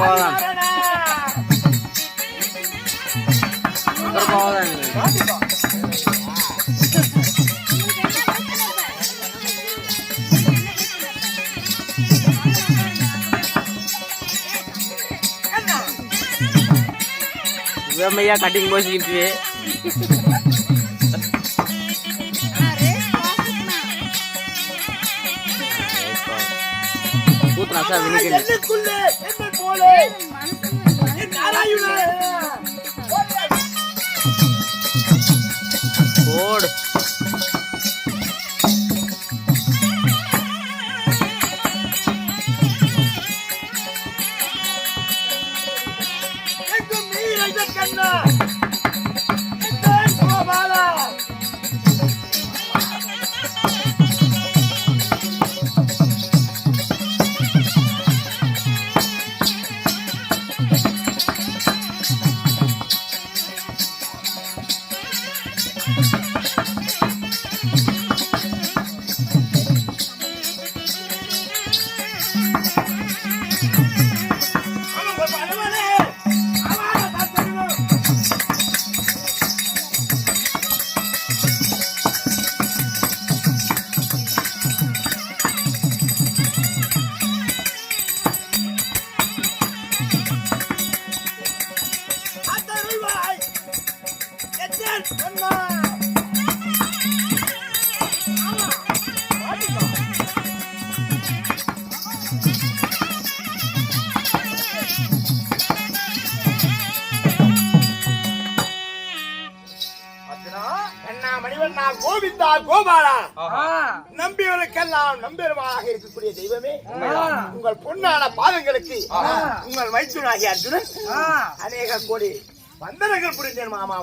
போதான் கட்டிங் போச்சுக்கிட்டு கூத்துனாசா போடு கோவிந்தா கோபாலா நம்பியவர்களுக்கெல்லாம் நம்பெருமானாக இருக்கக்கூடிய தெய்வமே உங்கள் பொன்னான பாதங்களுக்கு உங்கள் மைத்துனாகிய அர்ஜுனன் அநேக கோடி வந்தனங்கள் புரிந்தேன் மாமா.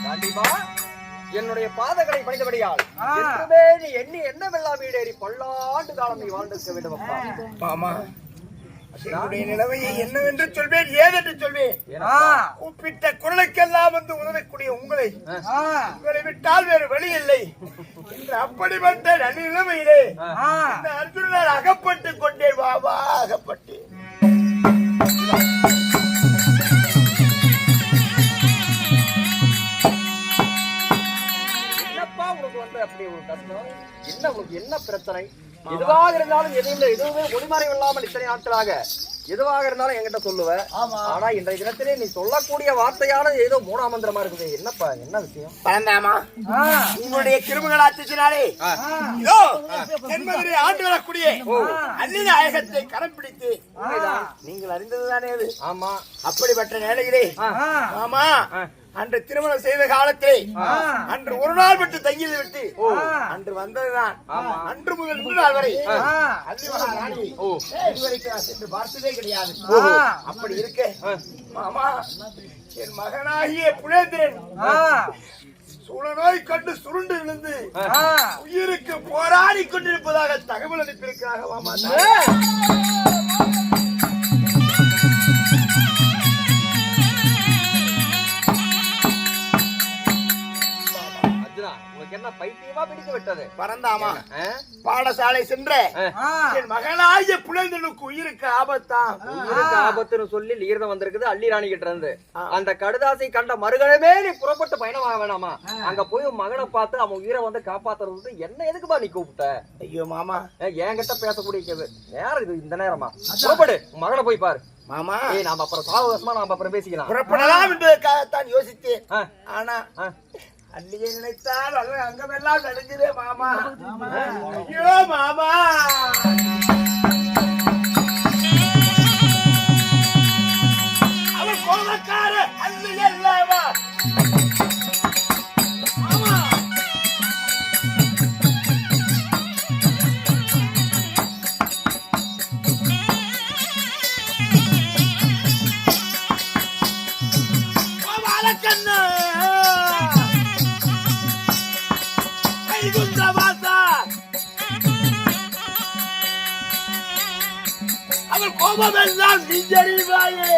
கண்டிப்பா என்னுடைய பாதங்களை பணிந்தபடியால் நீ எண்ணி என்னவெல்லாம் வீடேறி பல்லாண்டு காலம் நீ வாழ்ந்திருக்க வேண்டும் மாமா. என்னுடைய நிலைமையை என்னவென்று சொல்வேன், ஏதென்று சொல்வேன். கூப்பிட்ட குரலுக்கெல்லாம் வந்து உதவக்கூடிய உங்களை விட்டால் வேறு வழி இல்லை என்று அப்படிப்பட்ட நல்ல நிலைமையிலே இந்த அர்ஜுனன் அகப்பட்டு கொண்டேன் பாபா, அகப்பட்டு. என்னப்பா உனக்கு வந்து அப்படி ஒரு கஷ்டம், என்ன உனக்கு என்ன பிரச்சனை? எதுவாக இருந்தாலும் எதுவுமே ஒளிமறைவு இல்லாமல் இத்தனை நாட்களாக எதுவாக இருந்தாலும் என்கிட்ட சொல்லுவேன். ஆனா இன்றைய தினத்திலே நீ சொல்லக்கூடிய வார்த்தையான ஏதோ மூணாம் மந்திரமா இருக்குது. என்னப்பா என்ன விஷயம்? பரந்தாமா, உங்களுடைய கிருமிகளாச்சினாலே ஆண்டு வரக்கூடிய அந்நிய நாயகத்தை கரம் பிடித்து நீங்கள் அறிந்ததுதானே அது? ஆமா. அப்படிப்பட்ட நிலையிலே ஆமா அன்று திருமணம் செய்த காலத்திலே அன்று ஒரு நாள் மட்டும் தங்கியது விட்டு அன்று வந்ததுதான். அன்று முதல் இன்று நாள் வரை அள்ளிமகாராணி இதுவரைக்கும் நான் சென்று பார்த்ததே கிடையாது. அப்படி இருக்க மாமா, என் மகனாகிய புலேந்திரன் சூழநோய் கண்டு சுருண்டு விழுந்து உயிருக்கு போராடி கொண்டிருப்பதாக தகவல் அனுப்பியிருக்கிறாங்க மாமா. என்ன பைத்தியமா பிடித்து விட்டது? பரந்தாமா, பாடசாலை சென்ற என் மகனாகிய புலந்தனுக்கு உயிருக்கு ஆபத்தான். உயிருக்கு ஆபத்துன்னு சொல்லி லீர்தம் வந்திருக்குது அள்ளி ராணி கிட்ட இருந்து. அந்த கடுதாசை கண்ட மறுகணமே நீ புறப்பட்டு பயணமாக வேணாமா? அங்க போய் மகனை பார்த்து அவன் உயிரை வந்து காப்பாத்துறது என்ன எதுக்குப்பா நீ கூப்பிட்ட? ஐயோ மாமா, என்கிட்ட பேசக்கூடிய நேரம் இது இந்த நேரமா? புறப்படு, மகனை போய் பாரு மாமா. நாம அப்புறம் சாவகாசமா நாம அப்புறம் பேசிக்கலாம். புறப்படலாம் என்பதற்காகத்தான் யோசித்தேன். ஆனா அன்னையை நினைத்தால் அங்கமெல்லாம் நடுங்குதே மாமா. ஐயோ மாமா, அவன் கோபக்கார அன்னையே இல்லவா மாமா. கோபாலக்கண்ணா அவள் கோபமெல்லாம் நெஞ்சறிவாயே.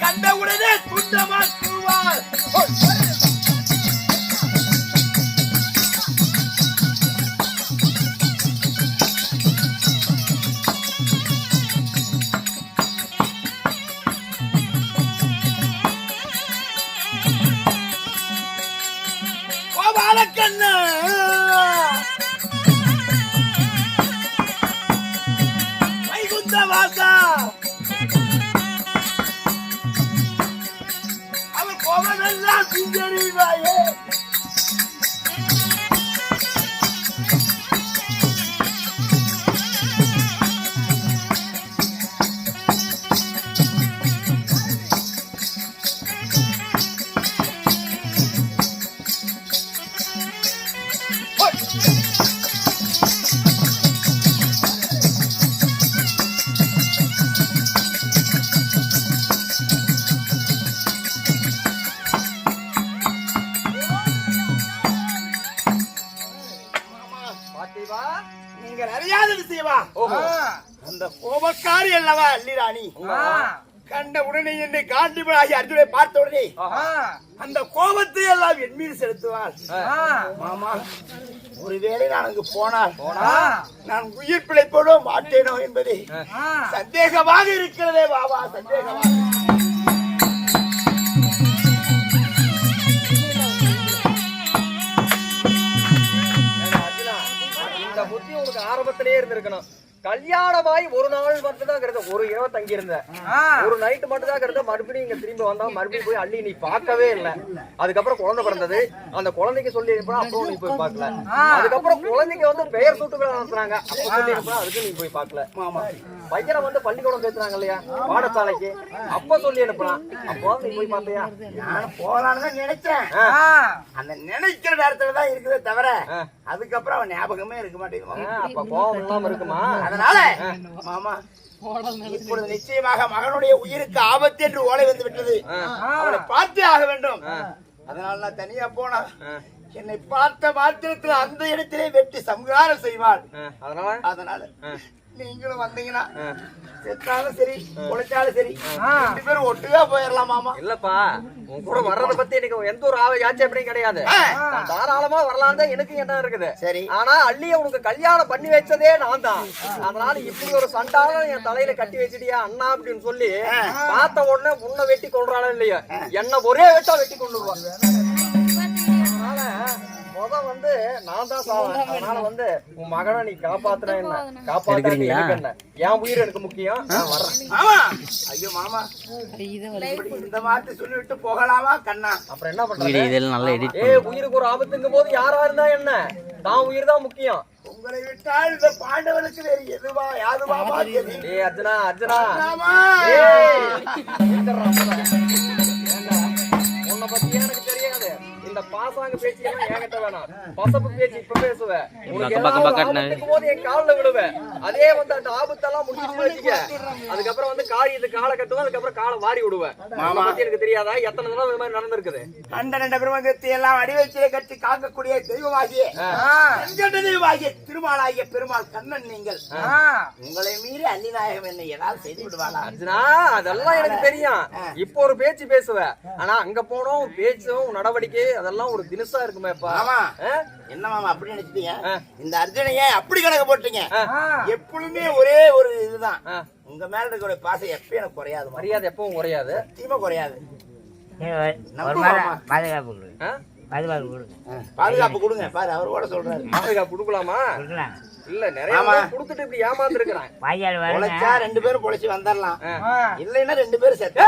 கண்டவுடனே துண்டமாக்குவார். கோபாலக்கண்ணா வைகுந்தவாசா அவர் கோபமெல்லாம் சிந்தறிவாயே. நீங்கள் அறியாத விஷயமா? அந்த கோபக்காரி அல்லவா அல்லிராணி? கண்ட உடனே என்னை காண்டிபனாகி அர்ஜுனை பார்த்த உடனே அந்த கோபத்தை எல்லாம் என் மீது செலுத்துவாள். மாமா, ஒருவேளை நான் அங்கு போனால் நான் உயிர் பிழைப்படோ மாட்டேனோ என்பது சந்தேகமாக இருக்கிறதே பாபா, சந்தேகமாக. புத்தி உனக்கு ஆரம்பத்திலே இருந்திருக்கணும். கல்யாணமாய் ஒரு நாள் மட்டும் தான் கிடையாது, ஒரு இரவு தங்கி இருந்த ஒரு நைட் மட்டும் தான் கிடையாது. மறுபடியும் இங்க திரும்பி வந்தா மறுபடியும் போய் அள்ளி நீ பார்க்கவே இல்லை. அதுக்கப்புறம் குழந்தை பிறந்தது, அந்த குழந்தைக்கு சொல்லி இருப்பா, அப்புறம் நீ போய் பார்க்கல. அதுக்கப்புறம் குழந்தைக்கு வந்து பெயர் சூட்டுகளை நடத்துறாங்க, அப்ப சொல்லி இருப்பா, அதுக்கு நீ போய் பார்க்கல. பையனை வந்து பள்ளிக்கூடம் சேர்த்துறாங்க இல்லையா, பாடசாலைக்கு, அப்ப சொல்லி அனுப்புறான், அப்போ நீ போய் பார்த்தியா? நான் போலான்னு நினைச்சேன். அந்த நினைக்கிற நேரத்துலதான் இருக்குதே தவிர அதுக்கப்புறம் அவன் ஞாபகமே இருக்க மாட்டேங்குது. அப்ப கோபம் இல்லாம இருக்குமா? அதனால மாமா, இப்பொழுது நிச்சயமாக மகனுடைய உயிருக்கு ஆபத்து என்று ஓலை வந்து விட்டது. அவனை பார்த்தே ஆக வேண்டும். அதனால நான் தனியா போனா என்னை பார்த்த மாத்திரத்தில் அந்த இடத்திலே வெட்டி சம்ஹாரம் செய்வாள். அதனால நீங்களும் வந்தீங்கன்னா செத்தாலும் சரி உழைச்சாலும் சரி 2 பேரும் ஒட்டுக்கா போயிடலாம் மாமா. இல்லப்பா, உன் கூட வர்றத பத்தி எனக்கு எந்த ஒரு ஆட்சேபனையும் கிடையாது. தாராளமா வரலாம் தான் எனக்கு என்ன இருக்குது. சரி, ஆனா அள்ளிய உனக்கு கல்யாணம் பண்ணி வச்சதே நான் தான். அதனால இப்படி ஒரு சண்டால என் தலையில கட்டி வச்சிட்டியா அண்ணா அப்படின்னு சொல்லி பார்த்த உடனே உன்னை வெட்டி கொள்றாளோ இல்லையா, என்ன ஒரே வெட்டா வெட்டி கொண்டுருவான். முத வந்து நான் தான் சாவேன். அதனால வந்து உன் மகனை நீ காப்பாத்துற என்ன காப்பாத்துறீங்க என்ன, என் உயிர் எனக்கு முக்கியம். நான் வர்றேன். ஐயோ மாமா, இந்த வார்த்தை சொல்லிவிட்டு போகலாமா கண்ணா? அப்புறம் என்ன பண்றது? உயிருக்கு ஒரு ஆபத்துங்கும் போது யாரா இருந்தா என்ன, தான் உயிர் தான் முக்கியம். உங்களை விட்டால் இந்த பாண்டவனுக்கு வேறு எதுவா யாருவா? அர்ஜுனா அர்ஜுனா, உன்னை பத்தி எனக்கு தெரியாது. இந்த பாசாங்க பேச்சு என்கிட்ட வேணாம். பசப்பு பேச்சு இப்ப பேசுவேன். போது என் காலில் விடுவேன். அதே வந்து அந்த ஆபத்தெல்லாம் முடிச்சு வச்சுக்க. அதுக்கப்புறம் வந்து இது காலை கட்டுவேன். அதுக்கப்புறம் காலை வாரி விடுவேன். மாமா பத்தி எனக்கு தெரியாதா? எத்தனை தடவை இந்த மாதிரி நடந்திருக்குது. கண்ட பிரபஞ்சத்தை எல்லாம் அடிவச்சிலே கட்டி காக்கக்கூடிய தெய்வமாகிய தெய்வமாகிய திருமாலாகிய பெருமாள் கண்ணன் நீங்கள். உங்களை மீறி அன்னிநாயகம் என்னை ஏதாவது செய்து விடுவாளா? அர்ஜுனா, அதெல்லாம் எனக்கு தெரியும். இப்போ ஒரு பேச்சு பேசுவேன். ஆனா அங்க போனோம் பேச்சும் நடவடிக்கை அதெல்லாம் ஒரு தினசா இருக்குமேப்பா. என்ன மாமா அப்படி நினைச்சிட்டீங்க? இந்த அர்ஜுனையே அப்படி கணக்கு போட்டீங்க. எப்பொழுதுமே ஒரே ஒரு இதுதான், உங்க மேல இருக்கிற பாசம் எப்பயும் எனக்கு குறையாது. மரியாதை எப்பவும் குறையாது, சத்தியமா குறையாது. பாதுகாப்பு கொடுங்க. பாரு அவர் கூட சொல்றாரு பாதுகாப்பு கொடுக்கலாமா? இல்ல நிறைய கொடுத்துட்டு இப்படி ஏமாந்து இருக்கிறான். 2 பேரும் பொழைச்சு வந்துடலாம், இல்லைன்னா 2 பேரும் செத்து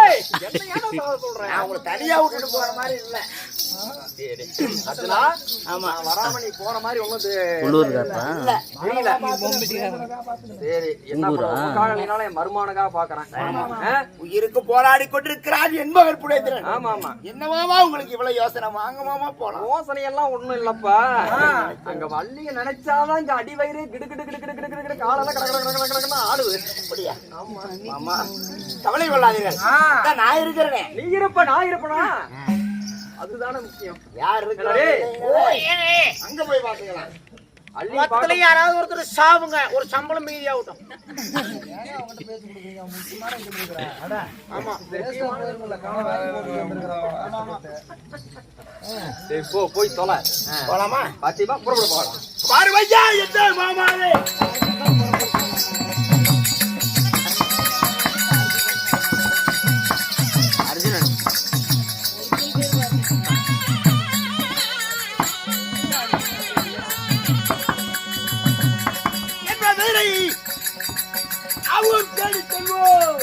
சொல்றேன். அவங்களை தனியா விட்டுட்டு போற மாதிரி இல்ல. ஆமா, வராம நீ போற மாதிரி ஒண்ணும் சரி. என்ன என் மருமானக்காக பாக்குறேன். உயிருக்கு போராடி கொண்டிருக்கிறார் என்பவர் புடைத்திறன். ஆமா ஆமா, என்னமாமா உங்களுக்கு இவ்வளவு யோசனை? வாங்கமாமா போலாம். யோசனை எல்லாம் ஒண்ணும் இல்லப்பா. அங்க வள்ளிய நினைச்சாதான் இங்க அடி வயிறு கிடு கிடு கிடு கிடு கிடு கிடு காலெல்லாம் கடற்கடன்னு ஆடுது. அப்படியா? ஆமா ஆமா, கவலை கொள்ளாதீர்கள், நான் இருக்கிறேன். நீ இருப்ப நான் இருப்பனா, அதுதானே முக்கியம். யார் இருக்கிற அங்க போய் பாத்துக்கலாம். அள்ளி மொத்தத்துல யாராவது ஒருத்தர் சாவுங்க, ஒரு சம்பளம் மீதி ஆகட்டும். ஆமா சரி, போய் தொலை. போலாமா? பாத்திமா புறப்பட போகலாம். பார்வையா என்ன மாமாவே அர்ஜுனன் என்ன வேலை அவன் தேடி செல்வோம்.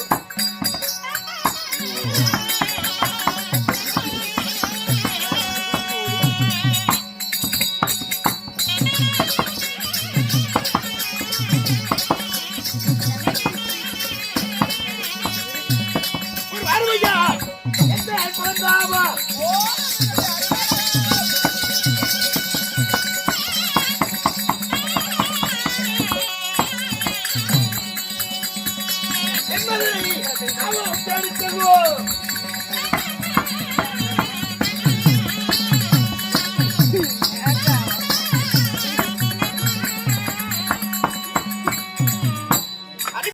பார்வையா என்ன குழந்தாவா என்பதை அவன் தேடி செல்வோம்.